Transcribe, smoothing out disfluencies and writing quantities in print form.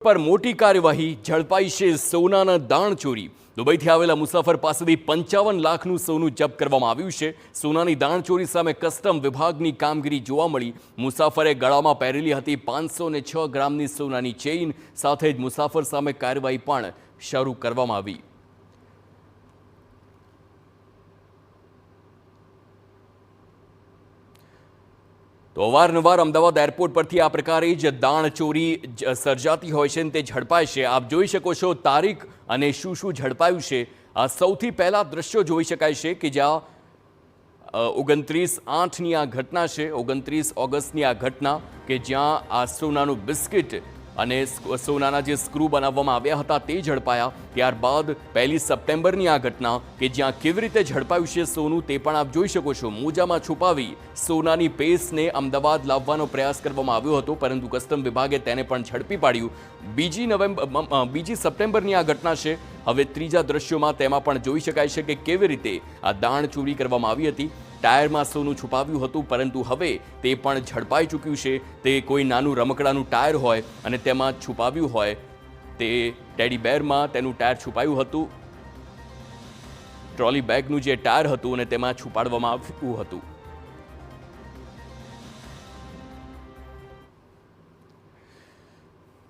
પર મોટી કાર્યવાહી, ઝડપાઈ છે સોનાના દાણચોરી। દુબઈથી આવેલા મુસાફર પાસેથી 55 લાખનું સોનું જપ્ત કરવામાં આવ્યું છે। સોનાની દાણચોરી સામે કસ્ટમ વિભાગની કામગીરી જોવા મળી। મુસાફરે ગળામાં પહેરેલી હતી 506 ગ્રામની સોનાની ચેઇન। સાથે જ મુસાફર સામે કાર્યવાહી પણ શરૂ કરવામાં આવી। તો અવારનવાર અમદાવાદ એરપોર્ટ પરથી આ પ્રકારે જ દાણચોરી સર્જાતી હોય છે, તે ઝડપાય છે। આપ જોઈ શકો છો તારીખ અને શું ઝડપાયું છે। આ સૌથી પહેલા દ્રશ્યો જોઈ શકાય છે કે જ્યાં 29/8ની આ ઘટના છે, 29 ઓગસ્ટની આ ઘટના કે જ્યાં આ સોનાનું બિસ્કિટ અને સોનાના જે સ્ક્રૂ બનાવવામાં આવ્યા હતા તે ઝડપાયા। ત્યારબાદ 1 સપ્ટેમ્બરની આ ઘટના કે જ્યાં કેવી રીતે ઝડપાયું છે સોનું તે પણ આપ જોઈ શકો છો। મોજામાં છુપાવી સોનાની પેસ્ટને અમદાવાદ લાવવાનો પ્રયાસ કરવામાં આવ્યો હતો, પરંતુ કસ્ટમ વિભાગે તેને પણ ઝડપી પાડ્યું। 2 સપ્ટેમ્બરની આ ઘટના છે। હવે ત્રીજા દ્રશ્યોમાં તેમાં પણ જોઈ શકાય છે કે કેવી રીતે આ દાણચોરી કરવામાં આવી હતી। ટાયરમાં સોનું છુપાવ્યું હતું, પરંતુ હવે તે પણ ઝડપાઈ ચૂક્યું છે। તે કોઈ નાનું રમકડાનું ટાયર હોય અને તેમાં છુપાવ્યું હોય, તે ટેડી બેરમાં તેનું ટાયર છુપાયું હતું। ટ્રોલી બેગનું જે ટાયર હતું અને તેમાં છુપાડવામાં આવ્યું હતું।